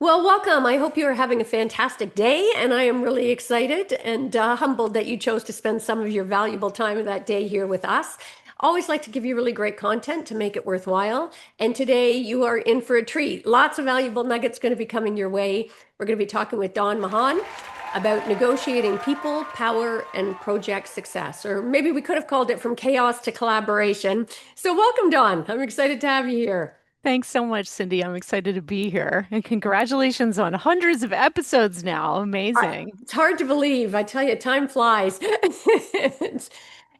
Well, welcome. I hope you are having a fantastic day, and I am really excited and humbled that you chose to spend some of your valuable time of that day here with us. Always like to give you really great content to make it worthwhile. And today you are in for a treat. Lots of valuable nuggets going to be coming your way. We're going to be talking with Dawn Mahan about negotiating people, power, and project success. Or maybe we could have called it from chaos to collaboration. So welcome, Dawn. I'm excited to have you here. Thanks so much, Cindy. I'm excited to be here. And congratulations on hundreds of episodes now. Amazing. It's hard to believe. I tell you, time flies.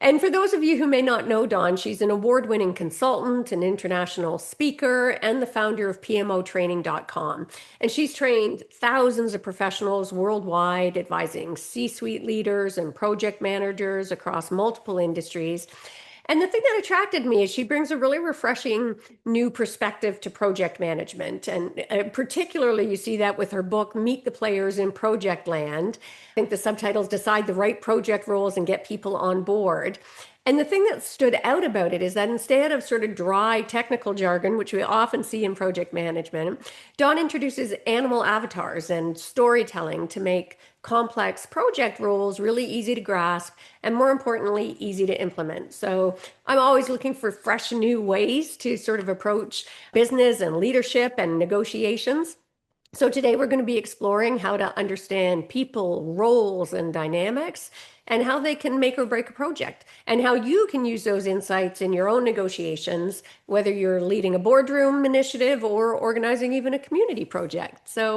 And for those of you who may not know Dawn, she's an award-winning consultant, an international speaker, and the founder of PMOtraining.com. And she's trained thousands of professionals worldwide, advising C-suite leaders and project managers across multiple industries. And the thing that attracted me is she brings a really refreshing new perspective to project management. And particularly, you see that with her book, Meet the Players in Project Land. I think the subtitles Decide the Right Project Roles and Get People on Board. And the thing that stood out about it is that instead of sort of dry technical jargon, which we often see in project management, Dawn introduces animal avatars and storytelling to make complex project roles really easy to grasp and, more importantly, easy to implement. So I'm always looking for fresh new ways to sort of approach business and leadership and negotiations. So today we're going to be exploring how to understand people, roles, and dynamics, and how they can make or break a project, and how you can use those insights in your own negotiations, whether you're leading a boardroom initiative or organizing even a community project. So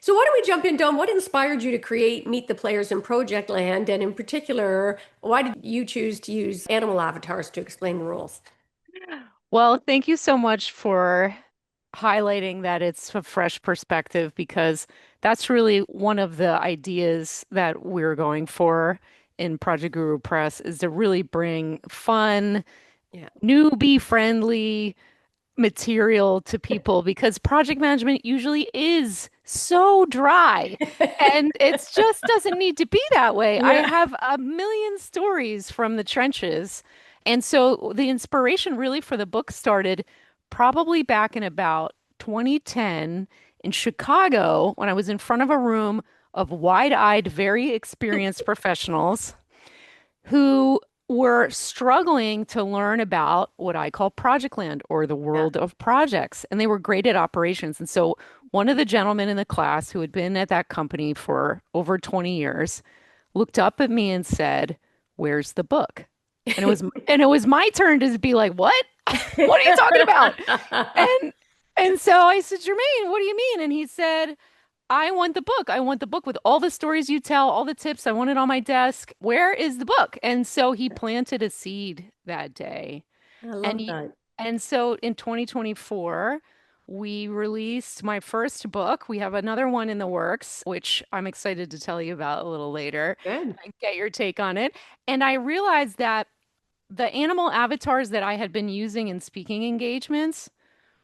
why don't we jump in, Dom? What inspired you to create Meet the Players in Project Land, and in particular, why did you choose to use animal avatars to explain the rules? Well, thank you so much for highlighting that it's a fresh perspective because that's really one of the ideas that we're going for in Project Guru Press is to really bring fun, Yeah. newbie friendly material to people because project management usually is so dry and it just doesn't need to be that way. I Yeah. have a million stories from the trenches. And so the inspiration really for the book started probably back in about 2010 in Chicago when I was in front of a room of wide-eyed, very experienced professionals who were struggling to learn about what I call project land or the Yeah. world of projects. And they were great at operations. And so one of the gentlemen in the class who had been at that company for over 20 years looked up at me and said, "Where's the book?" And it was my turn to be like, "What? What are you talking about?" And and so I said, "Jermaine, what do you mean?" And he said, I want the book. I want the book with all the stories you tell, all the tips. I want it on my desk. Where is the book? And so he planted a seed that day. I And love he, that. and so in 2024, we released my first book. We have another one in the works, which I'm excited to tell you about a little later Good. and get your take on it. And I realized that the animal avatars that I had been using in speaking engagements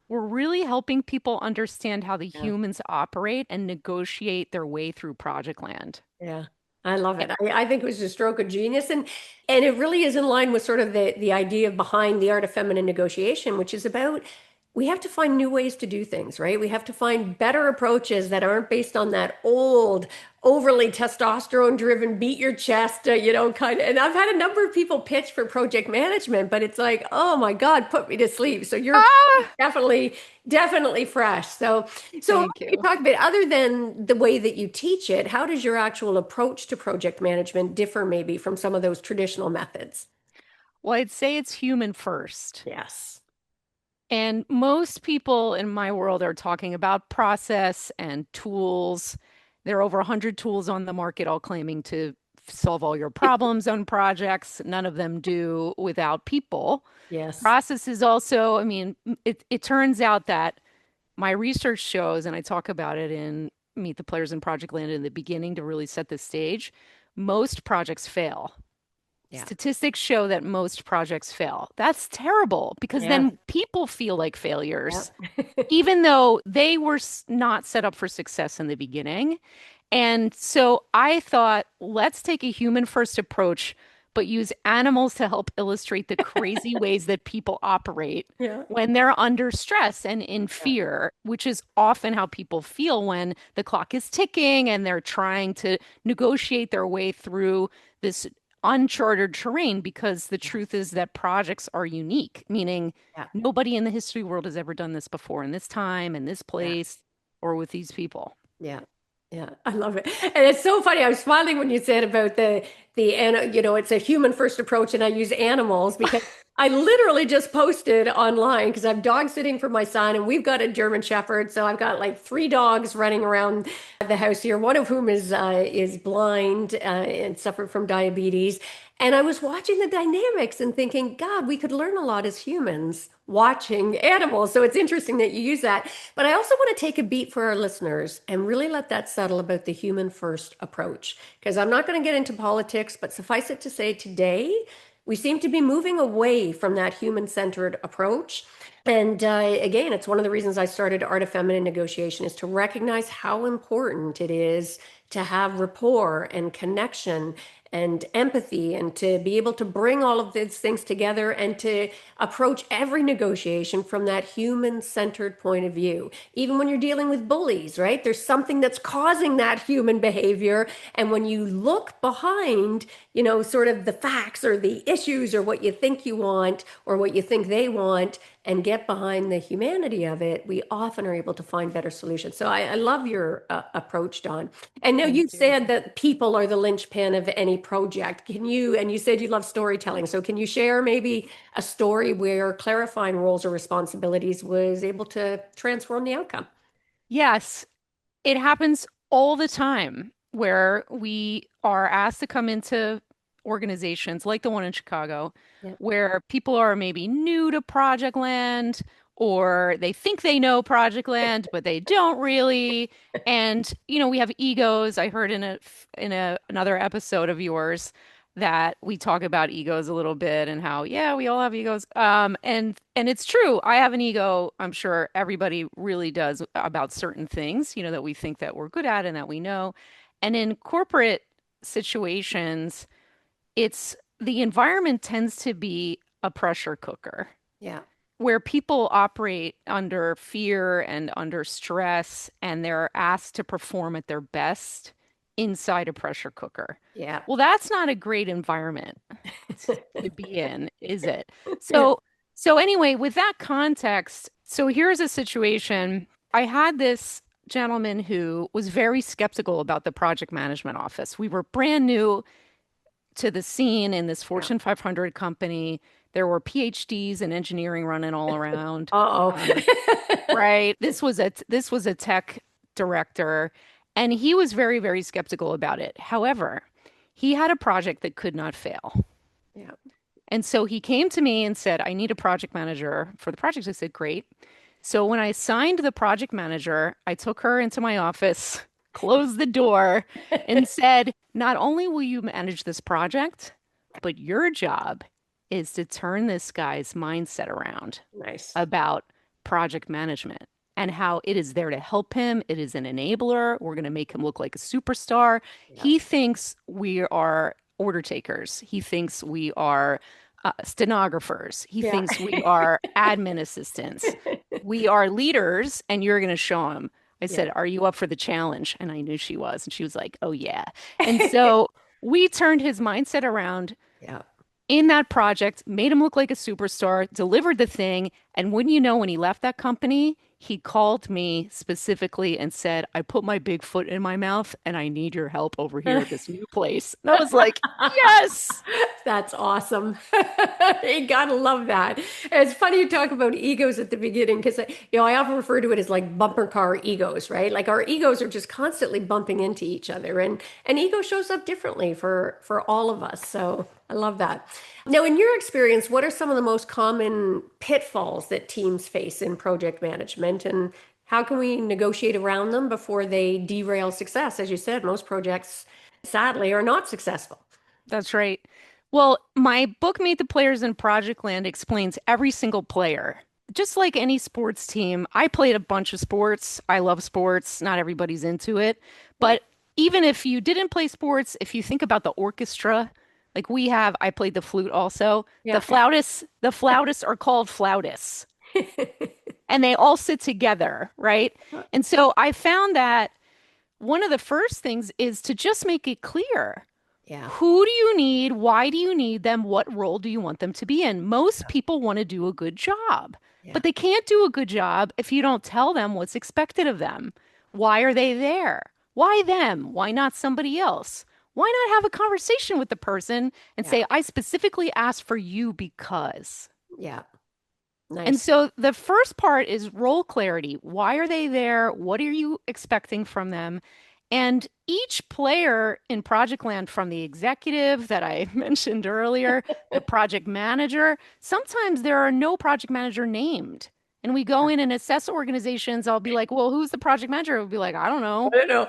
we're really helping people understand how the Yeah. humans operate and negotiate their way through project land. Yeah. I love it. I think it was a stroke of genius, and it really is in line with sort of the idea behind the art of feminine negotiation, which is about we have to find new ways to do things, right? We have to find better approaches that aren't based on that old, overly testosterone driven, beat your chest, kind of. And I've had a number of people pitch for project management, but it's like, oh my God, put me to sleep. So your approach is Ah, definitely fresh. So why thank don't you you. talk a bit, other than the way that you teach it, how does your actual approach to project management differ maybe from some of those traditional methods? Well, I'd say it's human first. Yes. And most people in my world are talking about process and tools. There are over 100 tools on the market, all claiming to solve all your problems on projects. None of them do without people. Yes. Process is also, I mean, it turns out that my research shows, and I talk about it in Meet the Players in Project Land in the beginning to really set the stage, most projects fail. Yeah. Statistics show that most projects fail. That's terrible because Yeah. then people feel like Yeah. failures, even though they were not set up for success in the beginning. And so I thought, let's take a human first approach, but use animals to help illustrate the crazy ways that people operate Yeah. when they're under stress and in Yeah. fear, which is often how people feel when the clock is ticking and they're trying to negotiate their way through this uncharted terrain, because the Yeah. truth is that projects are unique, meaning Yeah. nobody in the history world has ever done this before in this time, in this Yeah. place, or with these people. Yeah. Yeah, I love it. And it's so funny. I was smiling when you said about it's a human first approach and I use animals because I literally just posted online because I'm dog sitting for my son and we've got a German Shepherd. So I've got like three dogs running around the house here, one of whom is blind and suffered from diabetes. And I was watching the dynamics and thinking, God, we could learn a lot as humans watching animals. So it's interesting that you use that. But I also want to take a beat for our listeners and really let that settle about the human first approach. Because I'm not going to get into politics, but suffice it to say today, we seem to be moving away from that human centered approach. And again, it's one of the reasons I started Art of Feminine Negotiation is to recognize how important it is to have rapport and connection and empathy and to be able to bring all of these things together and to approach every negotiation from that human centered point of view. Even when you're dealing with bullies, right? There's something that's causing that human behavior. And when you look behind, sort of the facts or the issues or what you think you want or what you think they want and get behind the humanity of it, we often are able to find better solutions. So I love your approach, Dawn. And now Thank you you. said that people are the linchpin of any project. And you said you love storytelling. So can you share maybe a story where clarifying roles or responsibilities was able to transform the outcome? Yes, it happens all the time where we are asked to come into organizations like the one in Chicago, Yeah. where people are maybe new to project land or they think they know project land, but they don't really. And, we have egos. I heard in another episode of yours that we talk about egos a little bit and how, yeah, we all have egos. And it's true. I have an ego. I'm sure everybody really does about certain things, that we think that we're good at and that we know. And in corporate situations, it's the environment tends to be a pressure cooker Yeah. where people operate under fear and under stress, and they're asked to perform at their best inside a pressure cooker. Yeah. Well, that's not a great environment to be in, is it? Yeah. So anyway, with that context, so here's a situation. I had this gentleman who was very skeptical about the project management office. We were brand new to the scene in this Yeah. Fortune 500 company. There were PhDs in engineering running all around. Uh-oh. Um, right. This was a tech director, and he was very, very skeptical about it. However, he had a project that could not fail. Yeah. And so he came to me and said, I need a project manager for the project. I said, great. So when I signed the project manager, I took her into my office, closed the door, and said, not only will you manage this project, but your job is to turn this guy's mindset around Nice. about project management and how it is there to help him. It is an enabler. We're going to make him look like a superstar. Yeah. He thinks we are order takers. He thinks we are stenographers. He Yeah. thinks we are admin assistants. We are leaders, and you're going to show him. I Yeah. said, are you up for the challenge? And I knew she was. And she was like, oh, yeah. And so we turned his mindset around Yeah. in that project, made him look like a superstar, delivered the thing. And wouldn't you know, when he left that company, he called me specifically and said, I put my big foot in my mouth and I need your help over here at this new place. And I was like, yes. That's awesome. You gotta love that. It's funny you talk about egos at the beginning because I often refer to it as like bumper car egos, right? Like our egos are just constantly bumping into each other, and ego shows up differently for all of us. So I love that. Now, in your experience, what are some of the most common pitfalls that teams face in project management, and how can we negotiate around them before they derail success? As you said, most projects, sadly, are not successful. That's right. Well, my book, Meet the Players in Project Land, explains every single player. Just like any sports team, I played a bunch of sports. I love sports. Not everybody's into it. Yeah. But even if you didn't play sports, if you think about the orchestra, Like I played the flute also. Yeah. The flautists are called flautists and they all sit together, right? And so I found that one of the first things is to just make it clear. Yeah. Who do you need? Why do you need them? What role do you want them to be in? Most people want to do a good job, Yeah. but they can't do a good job if you don't tell them what's expected of them. Why are they there? Why them? Why not somebody else? Why not have a conversation with the person and Yeah. say, I specifically asked for you because. Yeah. And Nice. so the first part is role clarity. Why are they there? What are you expecting from them? And each player in Project Land, from the executive that I mentioned earlier, the project manager, sometimes there are no project manager named. And we go in and assess organizations. I'll be like, well, who's the project manager? I'll be like, I don't I know. don't know.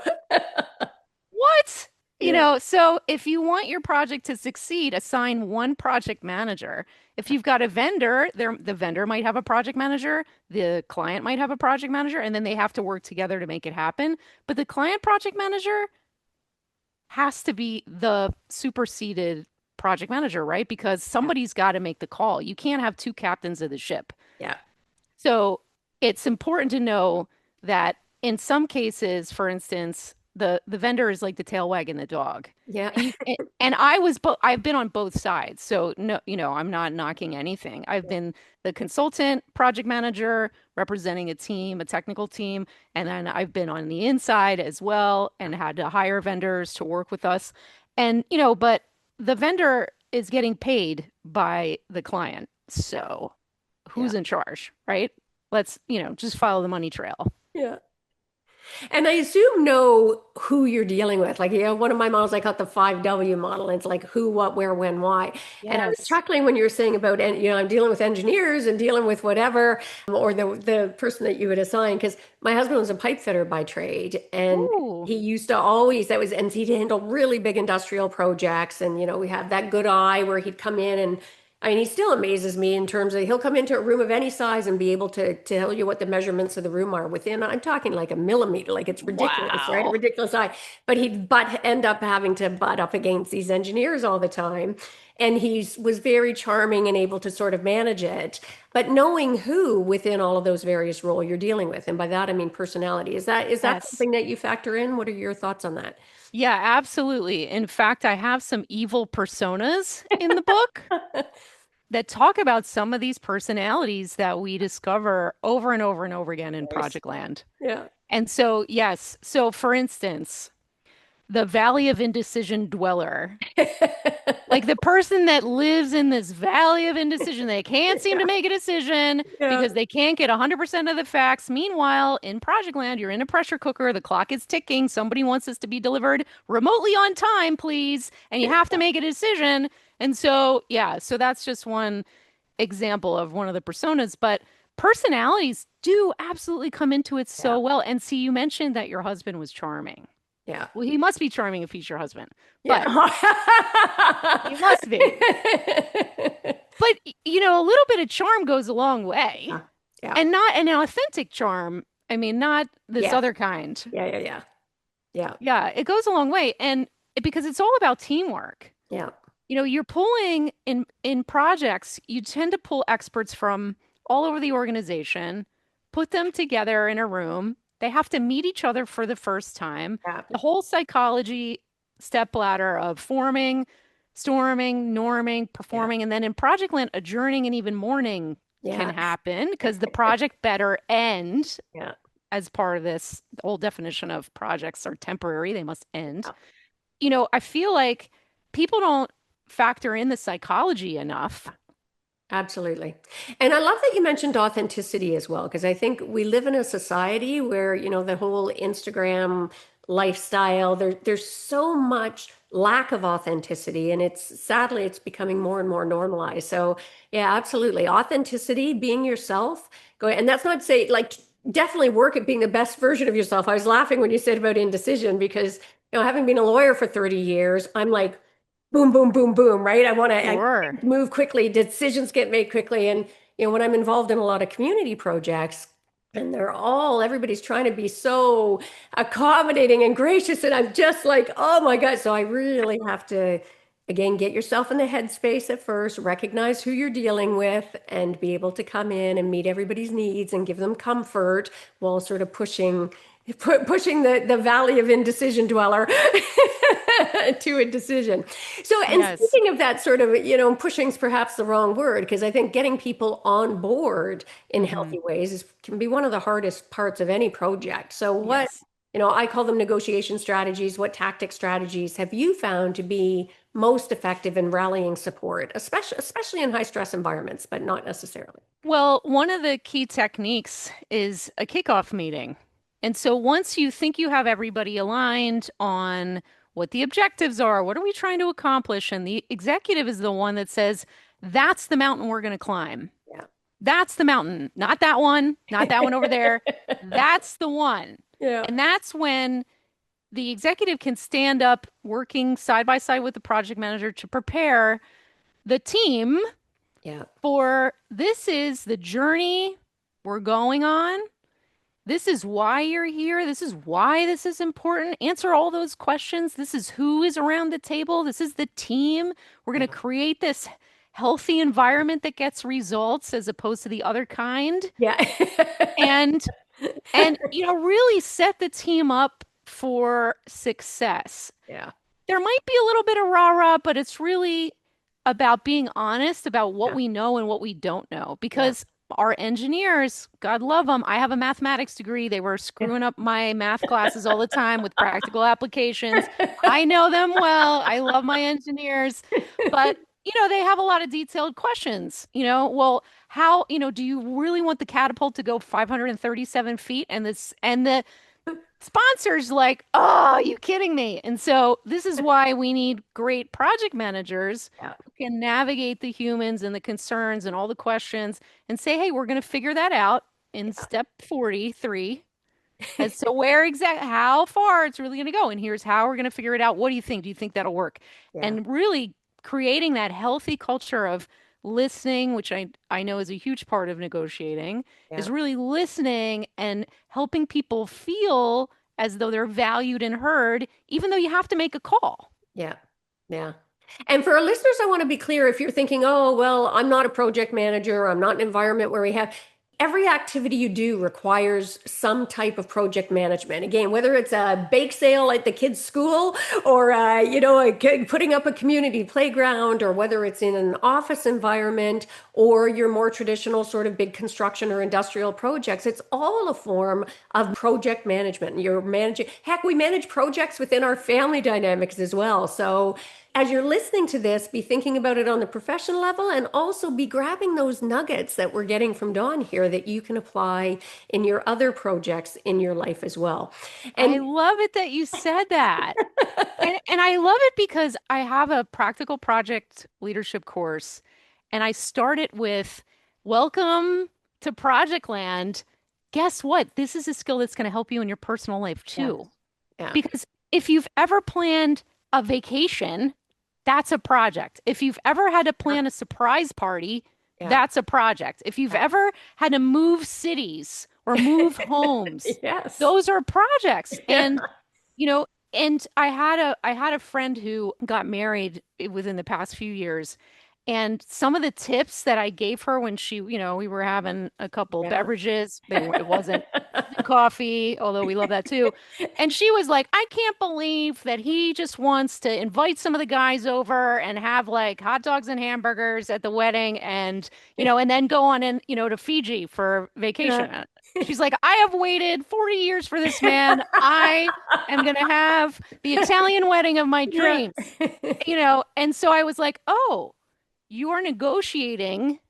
What? Yeah. So if you want your project to succeed, assign one project manager. If you've got a vendor, the vendor might have a project manager, the client might have a project manager, and then they have to work together to make it happen. But the client project manager has to be the superseded project manager, right? Because Yeah. somebody's got to make the call. You can't have two captains of the ship. Yeah. So it's important to know that in some cases, for instance, the vendor is like the tail wagging the dog. Yeah. And I've been on both sides. So no, I'm not knocking anything. I've been the consultant, project manager, representing a team, a technical team, and then I've been on the inside as well and had to hire vendors to work with us. And but the vendor is getting paid by the client. Yeah. So Yeah. who's in charge, right? Let's, just follow the money trail. Yeah. And I assume know who you're dealing with. Like, one of my models, I call it the 5W model. It's like who, what, where, when, why. And I was Yes. chuckling when you were saying about, and I'm dealing with engineers and dealing with whatever, or the person that you would assign. Because my husband was a pipe fitter by trade, and Ooh, he used to always, and he'd handle really big industrial projects. And, we have that good eye where he'd come in and I mean, he still amazes me in terms of he'll come into a room of any size and be able to tell you what the measurements of the room are within. I'm talking like a millimeter, like it's ridiculous, right? A wow. ridiculous eye. But end up having to butt up against these engineers all the time. And he was very charming and able to sort of manage it. But knowing who within all of those various roles you're dealing with, and by that I mean personality, is that Yes. something that you factor in? What are your thoughts on that? Yeah, absolutely. In fact, I have some evil personas in the book that talk about some of these personalities that we discover over and over and over again in Nice. Project Land. Yeah. And so, yes. So, for instance, the Valley of Indecision dweller. Like the person that lives in this valley of indecision, they can't seem to Yeah. make a decision Yeah. because they can't get 100% of the facts. Meanwhile, in Project Land, you're in a pressure cooker, the clock is ticking, somebody wants this to be delivered remotely on time, please, and you have to make a decision. And so, yeah, so that's just one example of one of the personas, but personalities do absolutely come into it Yeah. so well. And see, you mentioned that your husband was charming. Yeah. Well, he must be charming if he's your husband, Yeah. but he must be. But a little bit of charm goes a long way. Yeah. Yeah. And not an authentic charm. I mean, not this Yeah. other kind. Yeah. Yeah. Yeah. Yeah. Yeah, it goes a long way. And because it's all about teamwork. Yeah. You're pulling in projects, you tend to pull experts from all over the organization, put them together in a room. They have to meet each other for the first time. Yeah. The whole psychology step ladder of forming, storming, norming, Yeah. performing, and then in Project Land, adjourning and even mourning can Yeah. happen because the project better end Yeah. as part of this. The whole definition of projects are temporary, they must end. Yeah. I feel like people don't factor in the psychology enough. Absolutely. And I love that you mentioned authenticity as well, because I think we live in a society where, the whole Instagram lifestyle, there's so much lack of authenticity, and sadly it's becoming more and more normalized. So yeah, absolutely. Authenticity, being yourself. And that's not to say like definitely work at being the best version of yourself. I was laughing when you said about indecision because, having been a lawyer for 30 years, I'm like, boom, boom, boom, boom, right? I Sure. move quickly, decisions get made quickly. And, when I'm involved in a lot of community projects, and everybody's trying to be so accommodating and gracious. And I'm just like, oh my God. So I really have to again, get yourself in the headspace at first, recognize who you're dealing with, and be able to come in and meet everybody's needs and give them comfort while sort of pushing the valley of indecision dweller to a decision. So, and Yes. speaking of that sort of, pushing's perhaps the wrong word, because I think getting people on board in Hmm. healthy ways can be one of the hardest parts of any project. So, Yes. I call them negotiation strategies. What tactic strategies have you found to be most effective in rallying support, especially in high stress environments, but not necessarily? Well, one of the key techniques is a kickoff meeting. And so once you think you have everybody aligned on what the objectives are, what are we trying to accomplish, and the executive is the one that says, that's the mountain we're going to climb. Yeah. That's the mountain, not that one over there. That's the one. Yeah. And that's when the executive can stand up working side by side with the project manager to prepare the team Yeah. for this is the journey we're going on. This is why you're here. This is why this is important. Answer all those questions. This is who is around the table. This is the team. We're going to Yeah. create this healthy environment that gets results as opposed to the other kind. Yeah. And really set the team up for success. Yeah. There might be a little bit of rah-rah, but it's really about being honest about what Yeah. we know and what we don't know. Yeah. Because our engineers, God love them, I have a mathematics degree. They were Yeah. screwing up my math classes all the time with practical applications. I know them well. I love my engineers, but they have a lot of detailed questions. Well, how, do you really want the catapult to go 537 feet and the sponsors like, oh, are you kidding me? And so this is why we need great project managers Yeah. who can navigate the humans and the concerns and all the questions and say, hey, we're going to figure that out in step 43 as to how far it's really going to go. And here's how we're going to figure it out. What do you think? Do you think that'll work? Yeah. And really creating that healthy culture of listening, which I know is a huge part of negotiating, Yeah. is really listening and helping people feel as though they're valued and heard, even though you have to make a call. Yeah. Yeah. And for our listeners, I want to be clear if you're thinking, oh, well, I'm not a project manager, I'm not in an environment where we have every activity you do requires some type of project management. Again, whether it's a bake sale at the kids' school or, putting up a community playground, or whether it's in an office environment or your more traditional sort of big construction or industrial projects, it's all a form of project management. You're managing, heck, we manage projects within our family dynamics as well. So as you're listening to this, be thinking about it on the professional level and also be grabbing those nuggets that we're getting from Dawn here that you can apply in your other projects in your life as well. I And love it that you said that. And I love it because I have a practical project leadership course, and I start it with welcome to Project Land. Guess what? This is a skill that's going to help you in your personal life yeah, too. yeah, Because if you've ever planned a vacation, that's a project. If you've ever had to plan a surprise party, yeah, that's a project. If you've ever had to move cities or move homes, yes, those are projects. yeah, And I had a friend who got married within the past few years. And some of the tips that I gave her when we were having a couple yeah. beverages, it wasn't coffee, although we love that too. And she was like, I can't believe that he just wants to invite some of the guys over and have like hot dogs and hamburgers at the wedding and then go on to Fiji for Yeah. vacation. She's like, I have waited 40 years for this man. I am going to have the Italian wedding of my Yeah. dreams. And so I was like, oh, you are negotiating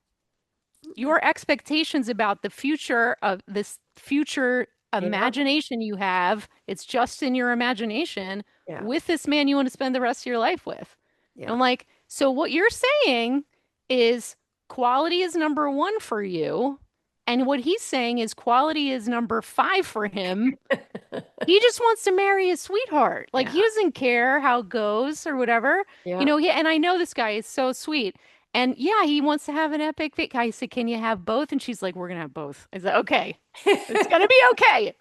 your expectations about the future of this future Yeah. imagination you have. It's just in your imagination Yeah. with this man you want to spend the rest of your life with. And Yeah. I'm like, so what you're saying is quality is number one for you. And what he's saying is quality is number five for him. He just wants to marry his sweetheart. Like Yeah. he doesn't care how it goes or whatever. Yeah. And I know this guy is so sweet. And yeah, he wants to have an epic I said, can you have both? And she's like, we're gonna have both. I said, okay. It's gonna be okay.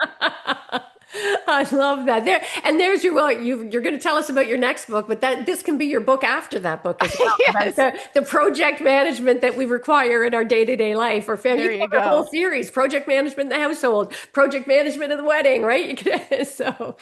I love that. There's your well, you're going to tell us about your next book, but that this can be your book after that book as well about Yes. the project management that we require in our day-to-day life. Or family, you There can you have a whole go. series: project management in the household, project management of the wedding, right? You can, so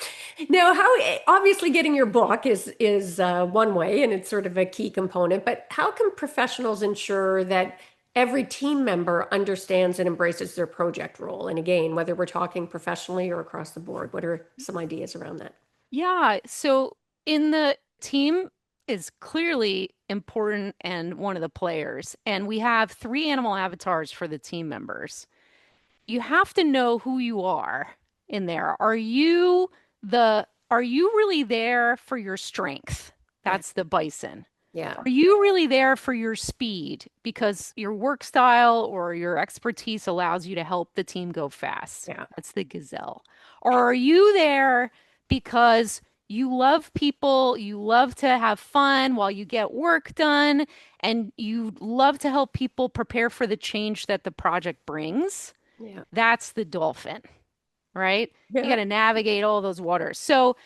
now, how obviously getting your book is one way, and it's sort of a key component. But how can professionals ensure that every team member understands and embraces their project role? And again, whether we're talking professionally or across the board, what are some ideas around that? Yeah. So in the team is clearly important and one of the players. And we have three animal avatars for the team members. You have to know who you are in there. Are you really there for your strength? Yeah, That's the bison. yeah, Are you really there for your speed because your work style or your expertise allows you to help the team go fast? yeah, That's the gazelle. Or are you there because you love people, you love to have fun while you get work done, and you love to help people prepare for the change that the project brings? yeah, That's the dolphin, right? You got yeah, to navigate all those waters. So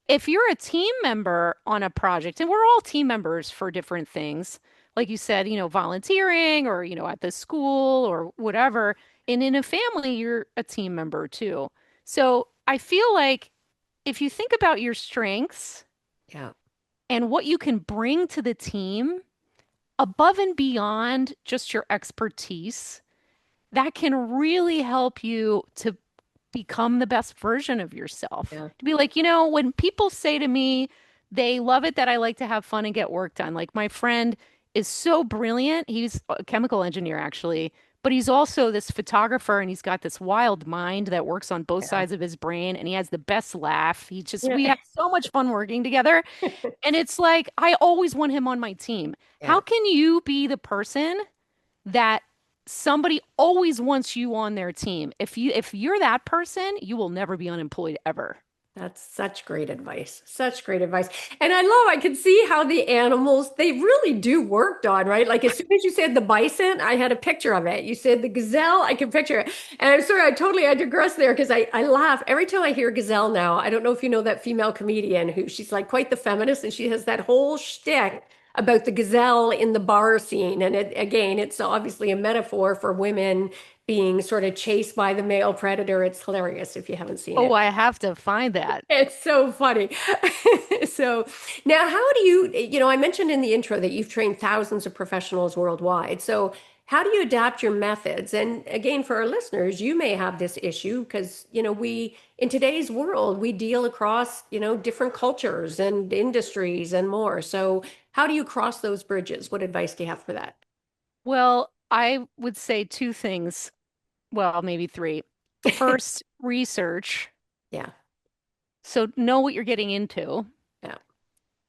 if you're a team member on a project, and we're all team members for different things, like you said, volunteering or, at the school or whatever, and in a family, you're a team member too. So I feel like if you think about your strengths yeah, and what you can bring to the team above and beyond just your expertise, that can really help you to become the best version of yourself. yeah, To be like, when people say to me, they love it that I like to have fun and get work done. Like my friend is so brilliant. He's a chemical engineer, actually, but he's also this photographer and he's got this wild mind that works on both yeah, sides of his brain and he has the best laugh. We yeah, have so much fun working together. And it's like, I always want him on my team. How yeah. can you be the person that somebody always wants you on their team? If you're that person, you will never be unemployed ever. That's such great advice. Such great advice. And I can see how the animals, they really do work, Dawn, right? Like as soon as you said the bison, I had a picture of it. You said the gazelle, I can picture it. And I'm sorry, I digress there because I laugh every time I hear gazelle now. I don't know if you know that female comedian who she's like quite the feminist and she has that whole shtick about the gazelle in the bar scene. And again, it's obviously a metaphor for women being sort of chased by the male predator. It's hilarious if you haven't seen Oh, it. I have to find that. It's so funny. So now how do I mentioned in the intro that you've trained thousands of professionals worldwide. So how do you adapt your methods? And again, for our listeners, you may have this issue because, in today's world, we deal across, different cultures and industries and more. So how do you cross those bridges? What advice do you have for that? Well, I would say two things. Well, maybe three. First, research. Yeah. So know what you're getting into. Yeah.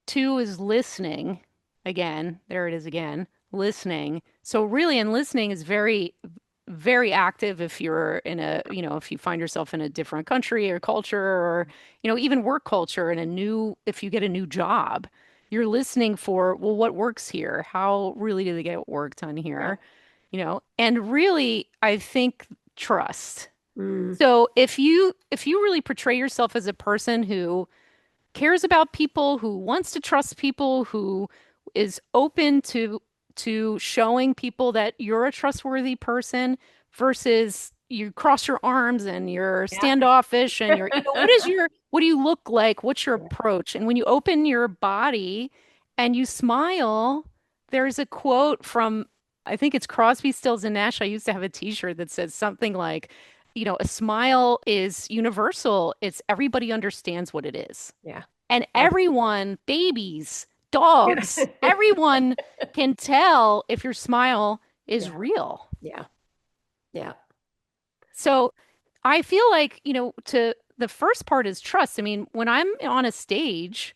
Two is listening. Again, there it is again, listening. So really, and listening is very, very active if you're if you find yourself in a different country or culture or, even work culture and if you get a new job, you're listening for, well, what works here? How really do they get work done Yeah. here? And really, I think trust. Mm, So if you really portray yourself as a person who cares about people, who wants to trust people, who is open to showing people that you're a trustworthy person versus you cross your arms and you're yeah. standoffish and what do you look like? What's your approach? And when you open your body and you smile, there's a quote from I think it's Crosby, Stills and Nash. I used to have a t-shirt that says something like, a smile is universal. It's everybody understands what it is. Yeah. And Yeah. everyone, babies, Yeah. dogs, everyone can tell if your smile is Yeah. real. Yeah. Yeah. So I feel like, to the first part is trust. I mean, when I'm on a stage,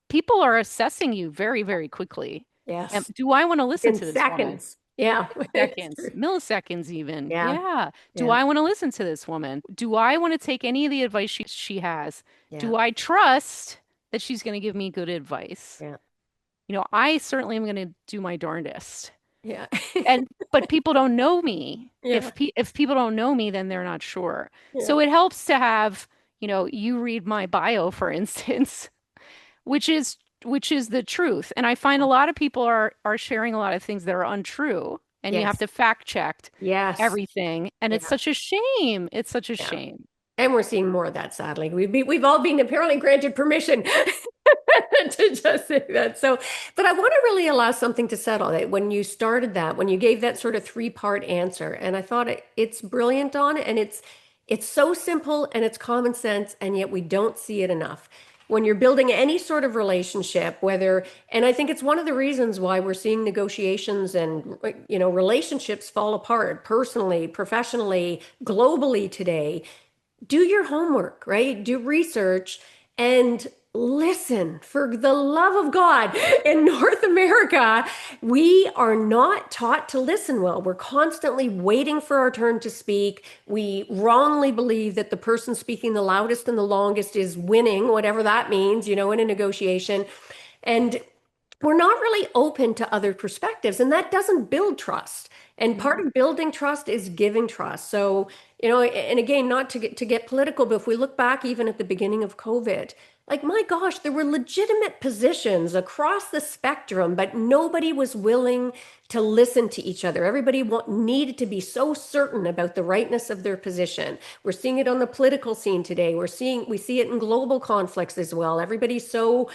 people are assessing you very, very quickly. And Yes. do I want to listen In to this woman? seconds. Yeah. It's Seconds, true. milliseconds even. Yeah. Yeah. Do Yeah. I want to listen to this woman? Do I want to take any of the advice she has? Yeah. Do I trust that she's going to give me good advice? Yeah. I certainly am going to do my darndest. Yeah. But people don't know me. Yeah. If people don't know me, then they're not sure. Yeah. So it helps to have, You read my bio, for instance, which is which is the truth. And I find a lot of people are sharing a lot of things that are untrue, and you have Yes. to fact check Yes. everything. And it's Yeah. such a shame. It's such a Yeah. shame. And we're seeing more of that, sadly. We've all been apparently granted permission to just say that. So, but I want to really allow something to settle. That when you started that, when you gave that sort of three-part answer, and I thought it's brilliant, Dawn, and it's so simple and it's common sense, and yet we don't see it enough. When you're building any sort of relationship, whether, and I think it's one of the reasons why we're seeing negotiations and relationships fall apart personally, professionally, globally today. Do your homework, right? Do research and listen. For the love of God, in North America, we are not taught to listen well. We're constantly waiting for our turn to speak. We wrongly believe that the person speaking the loudest and the longest is winning, whatever that means, in a negotiation. And we're not really open to other perspectives, and that doesn't build trust. And part No. of building trust is giving trust. So, and again, not to get political, but if we look back even at the beginning of COVID, like my gosh, there were legitimate positions across the spectrum, but nobody was willing to listen to each other. Everybody needed to be so certain about the rightness of their position. We're seeing it on the political scene today. We see it in global conflicts as well. Everybody's so,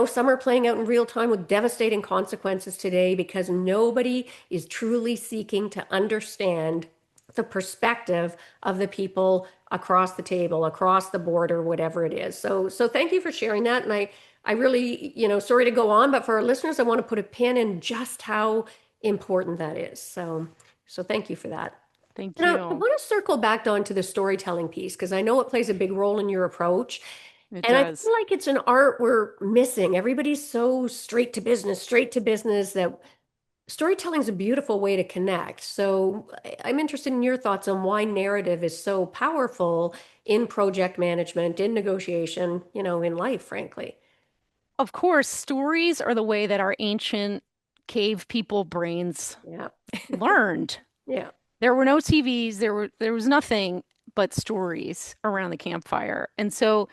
some are playing out in real time with devastating consequences today because nobody is truly seeking to understand the perspective of the people across the table, across the border, whatever it is. So thank you for sharing that. And I really, sorry to go on, but for our listeners, I want to put a pin in just how important that is. So thank you for that. Thank Now, I you. want to circle back on to the storytelling piece because I know it plays a big role in your approach. It And I feel does. like it's an art we're missing. Everybody's so straight to business that storytelling is a beautiful way to connect. So I'm interested in your thoughts on why narrative is so powerful in project management, in negotiation, in life, frankly. Of course, stories are the way that our ancient cave people brains Yeah. learned. Yeah. There were no TVs, there was nothing but stories around the campfire. And so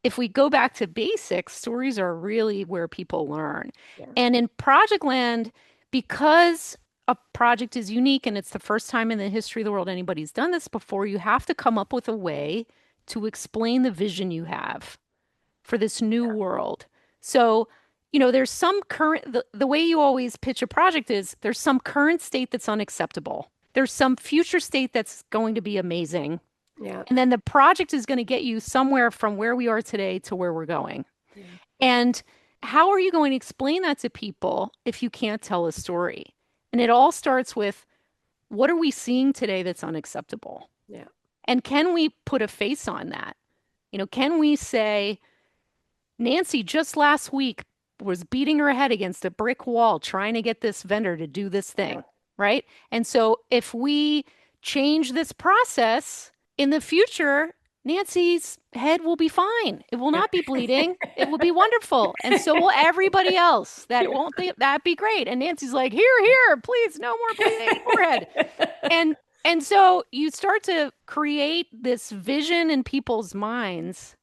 if we go back to basics, stories are really where people learn. Yeah. And in project land, because a project is unique and it's the first time in the history of the world anybody's done this before, you have to come up with a way to explain the vision you have for this new world. So, there's some current, the way you always pitch a project is there's some current state that's unacceptable. There's some future state that's going to be amazing. Yeah. And then the project is going to get you somewhere from where we are today to where we're going. Yeah. And how are you going to explain that to people if you can't tell a story? And it all starts with what are we seeing today that's unacceptable? Yeah. And can we put a face on that? Can we say, Nancy just last week was beating her head against a brick wall trying to get this vendor to do this Yeah. thing, right? And so if we change this process in the future, Nancy's head will be fine. It will Yeah. not be bleeding. It will be wonderful. And so will everybody else. That won't think that'd be great. And Nancy's like, here, here, please, no more bleeding forehead. And and so you start to create this vision in people's minds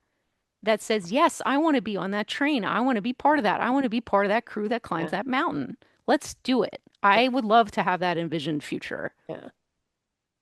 that says, yes, I want to be on that train. I want to be part of that. I want to be part of that crew that climbs Yeah. that mountain. Let's do it. I would love to have that envisioned future. Yeah.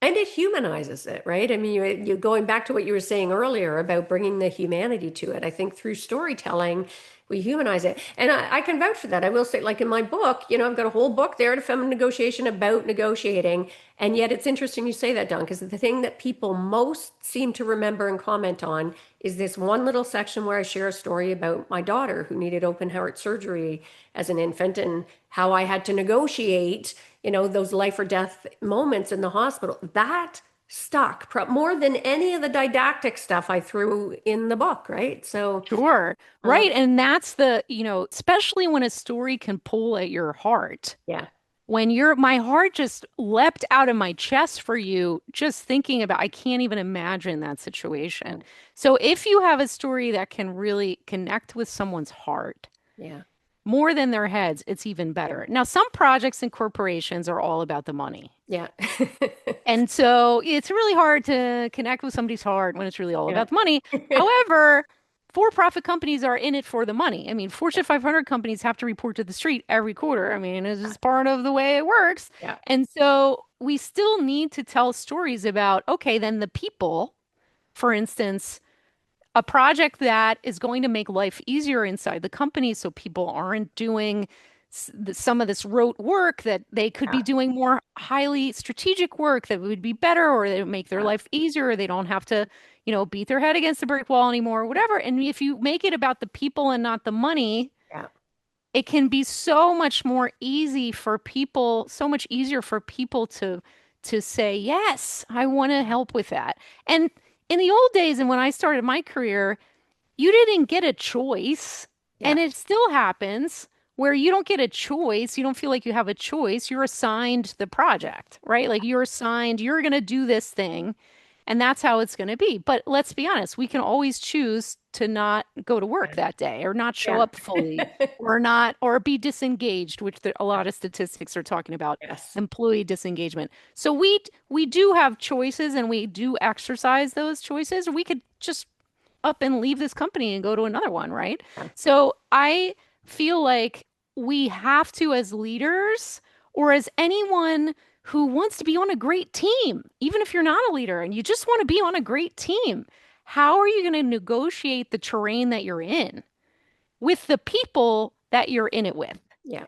And it humanizes it, right? I mean, you going back to what you were saying earlier about bringing the humanity to it. I think through storytelling, we humanize it. And I can vouch for that. I will say, like in my book, I've got a whole book there to feminine negotiation about negotiating. And yet it's interesting you say that, Don, because the thing that people most seem to remember and comment on is this one little section where I share a story about my daughter who needed open heart surgery as an infant and how I had to negotiate those life or death moments in the hospital. That stuck more than any of the didactic stuff I threw in the book, right? So, Sure. um, Right. And that's especially when a story can pull at your heart. yeah, When my heart just leapt out of my chest for you, just thinking about, I can't even imagine that yeah, situation. So if you have a story that can really connect with someone's heart, yeah. more than their heads, it's even Yeah. better. Now, some projects and corporations are all about the money. Yeah. And so it's really hard to connect with somebody's heart when it's really all Yeah. about the money. However, for-profit companies are in it for the money. I mean, Fortune 500 companies have to report to the street every quarter. I mean, it's just part of the way it works. Yeah. And so we still need to tell stories about, okay, then the people, for instance, a project that is going to make life easier inside the company so people aren't doing some of this rote work, that they could be Yeah. doing more highly strategic work that would be better, or they would make their Yeah. life easier, or they don't have to, beat their head against the brick wall anymore, or whatever. And if you make it about the people and not the money, Yeah. it can be so much more easy for people, so much easier for people to say, yes, I want to help with that. And in the old days, and when I started my career, you didn't get a choice. Yeah. And it still happens where you don't get a choice. You don't feel like you have a choice. You're assigned the project, right? Like you're assigned, you're going to do this thing, and that's how it's going to be. But let's be honest, we can always choose to not go to work that day, or not show Yeah. up fully, or not, or be disengaged, which a Yeah. lot of statistics are talking about Yes. employee disengagement. So we do have choices, and we do exercise those choices. We could just up and leave this company and go to another one, right? Yeah. So I feel like we have to, as leaders, or as anyone who wants to be on a great team, even if you're not a leader and you just want to be on a great team, how are you going to negotiate the terrain that you're in with the people that you're in it with? Yeah.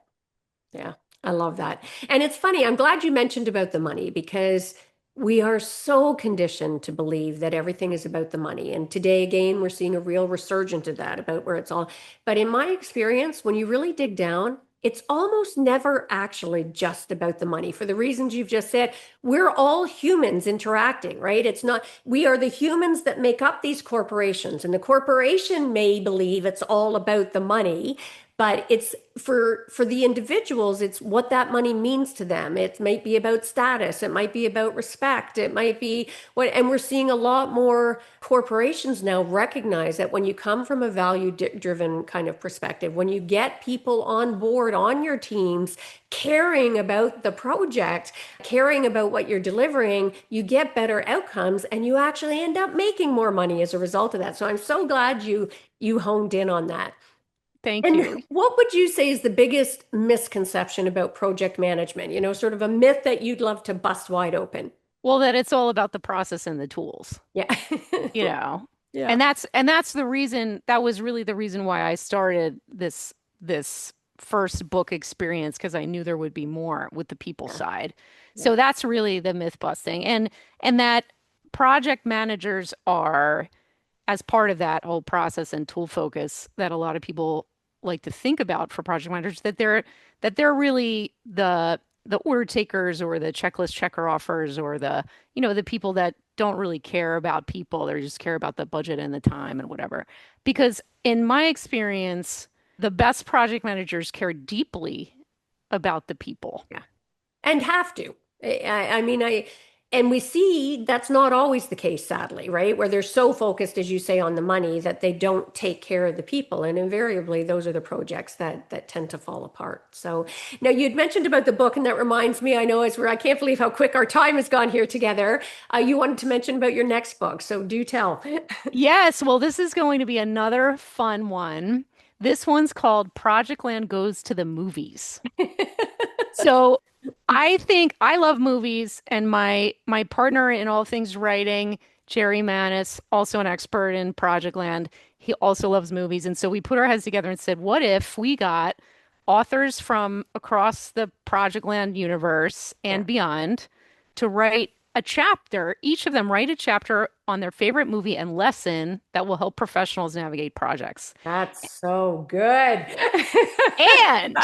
Yeah, I love that. And it's funny, I'm glad you mentioned about the money because we are so conditioned to believe that everything is about the money. And today, again, we're seeing a real resurgence of that about where it's all. But in my experience, when you really dig down, it's almost never actually just about the money for the reasons you've just said. We're all humans interacting, right? It's not, we are the humans that make up these corporations, and the corporation may believe it's all about the money, but it's for the individuals, it's what that money means to them. It might be about status, it might be about respect, it might be what, and we're seeing a lot more corporations now recognize that when you come from a value driven kind of perspective, when you get people on board on your teams caring about the project, caring about what you're delivering, you get better outcomes, and you actually end up making more money as a result of that. So I'm so glad you honed in on that. Thank And you. what would you say is the biggest misconception about project management? Sort of a myth that you'd love to bust wide open. Well, that it's all about the process and the tools. Yeah. you know Yeah. and that's the reason, that was really the reason why I started this first book experience, because I knew there would be more with the people Yeah. side. Yeah. So that's really the myth busting, and that project managers are, as part of that whole process and tool focus that a lot of people like to think about for project managers, that they're really the order takers, or the checklist checker offers, or the people that don't really care about people. They just care about the budget and the time and whatever. Because in my experience, the best project managers care deeply about the people. Yeah. And have to. I mean, and we see that's not always the case, sadly, right? Where they're so focused, as you say, on the money that they don't take care of the people. And invariably, those are the projects that tend to fall apart. So now you'd mentioned about the book, and that reminds me, I know I can't believe how quick our time has gone here together. You wanted to mention about your next book, so do tell. Yes, well, this is going to be another fun one. This one's called Project Land Goes to the Movies. So I think I love movies, and my partner in all things writing, Jerry Manis, also an expert in Project Land, he also loves movies. And so we put our heads together and said, what if we got authors from across the Project Land universe Yeah, and beyond to write a chapter, each of them write a chapter on their favorite movie and lesson that will help professionals navigate projects. that's so good. And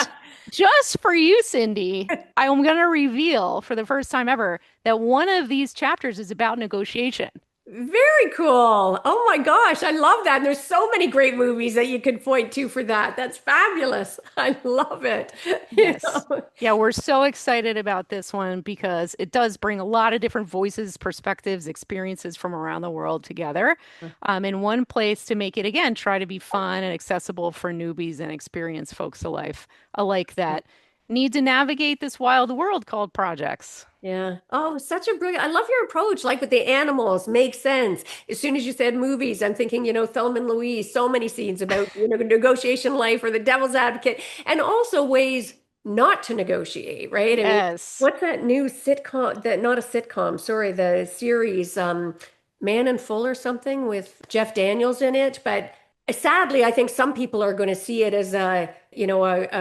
just for you, Cindy, I'm going to reveal for the first time ever that one of these chapters is about negotiation. Very cool. Oh my gosh, I love that. And there's so many great movies that you could point to for that. That's fabulous. I love it. You Yes. know? Yeah, we're so excited about this one because it does bring a lot of different voices, perspectives, experiences from around the world together in one place to make it, again, try to be fun and accessible for newbies and experienced folks alike that need to navigate this wild world called projects. Yeah. Oh, such a brilliant. I love your approach, like with the animals, makes sense. As soon as you said movies, I'm thinking, Thelma and Louise, so many scenes about, negotiation life or the devil's advocate, and also ways not to negotiate, right? I mean, Yes. what's that new sitcom, that not a sitcom, sorry, the series, Man in Full or something with Jeff Daniels in it, but sadly, I think some people are going to see it as a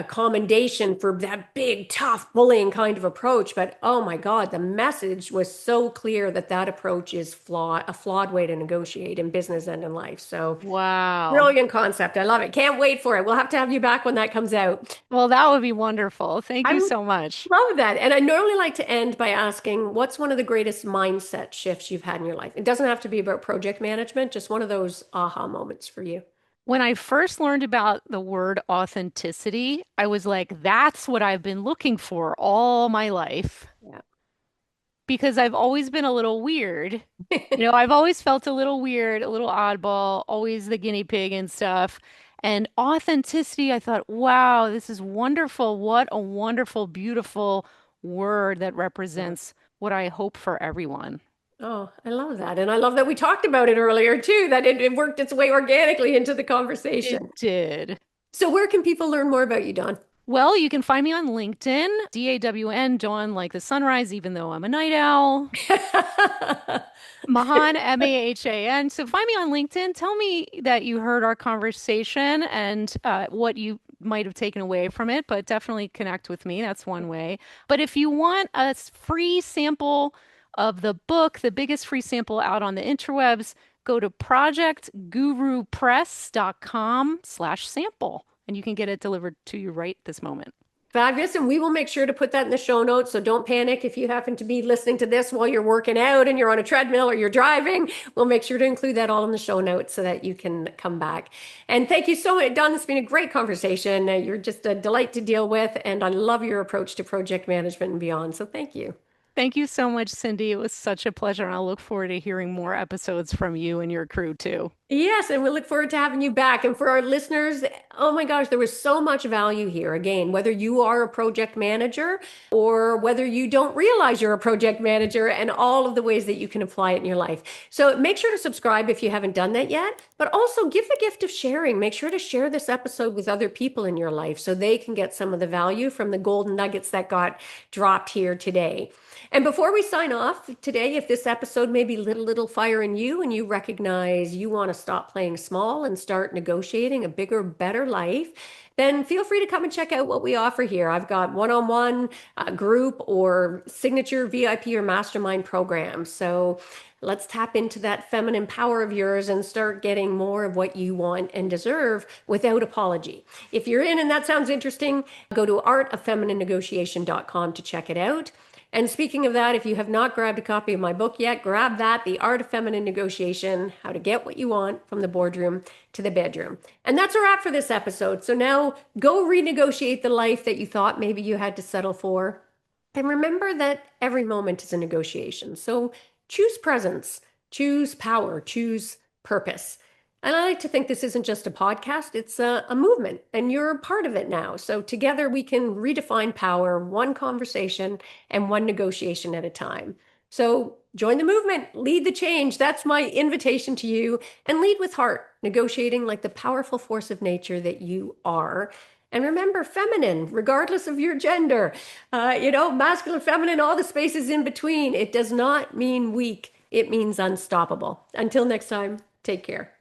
commendation for that big, tough, bullying kind of approach. But oh my God, the message was so clear that that approach is a flawed way to negotiate in business and in life. So Wow. brilliant concept. I love it. Can't wait for it. We'll have to have you back when that comes out. Well, that would be wonderful. Thank I you so much. love that. And I normally like to end by asking, what's one of the greatest mindset shifts you've had in your life? It doesn't have to be about project management, just one of those aha moments for you. When I first learned about the word authenticity, I was like, that's what I've been looking for all my life Yeah. because I've always been a little weird. I've always felt a little weird, a little oddball, always the guinea pig and stuff. And authenticity, I thought, wow, this is wonderful. What a wonderful, beautiful word that represents what I hope for everyone. Oh, I love that. And I love that we talked about it earlier too, that it worked its way organically into the It conversation. did. So where can people learn more about you, Dawn? Well, you can find me on LinkedIn, Dawn, Dawn like the sunrise, even though I'm a night owl. Mahan, Mahan. So find me on LinkedIn. Tell me that you heard our conversation and what you might have taken away from it, but definitely connect with me. That's one way. But if you want a free sample of the book, the biggest free sample out on the interwebs, go to projectgurupress.com/sample and you can get it delivered to you right this moment. Fabulous. And we will make sure to put that in the show notes. So don't panic if you happen to be listening to this while you're working out and you're on a treadmill or you're driving. We'll make sure to include that all in the show notes so that you can come back. And thank you so much, Dawn. It's been a great conversation. You're just a delight to deal with. And I love your approach to project management and beyond. So thank you. Thank you so much, Cindy. It was such a pleasure, and I'll look forward to hearing more episodes from you and your crew too. Yes, and we look forward to having you back. And for our listeners, oh my gosh, there was so much value here. Again, whether you are a project manager or whether you don't realize you're a project manager and all of the ways that you can apply it in your life. So make sure to subscribe if you haven't done that yet, but also give the gift of sharing. Make sure to share this episode with other people in your life so they can get some of the value from the golden nuggets that got dropped here today. And before we sign off today, if this episode maybe lit a little fire in you and you recognize you want to stop playing small and start negotiating a bigger, better life, then feel free to come and check out what we offer here. I've got one-on-one, group, or signature VIP or mastermind programs. So let's tap into that feminine power of yours and start getting more of what you want and deserve without apology. If you're in and that sounds interesting, go to artoffemininenegotiation.com to check it out. And speaking of that, if you have not grabbed a copy of my book yet, grab that, The Art of Feminine Negotiation, How to Get What You Want from the Boardroom to the Bedroom. And that's a wrap for this episode. So now go renegotiate the life that you thought maybe you had to settle for. And remember that every moment is a negotiation. So choose presence, choose power, choose purpose. And I like to think this isn't just a podcast, it's a movement, and you're a part of it now. So together we can redefine power, one conversation and one negotiation at a time. So join the movement, lead the change. That's my invitation to you. And lead with heart, negotiating like the powerful force of nature that you are. And remember, feminine, regardless of your gender, masculine, feminine, all the spaces in between. It does not mean weak, it means unstoppable. Until next time, take care.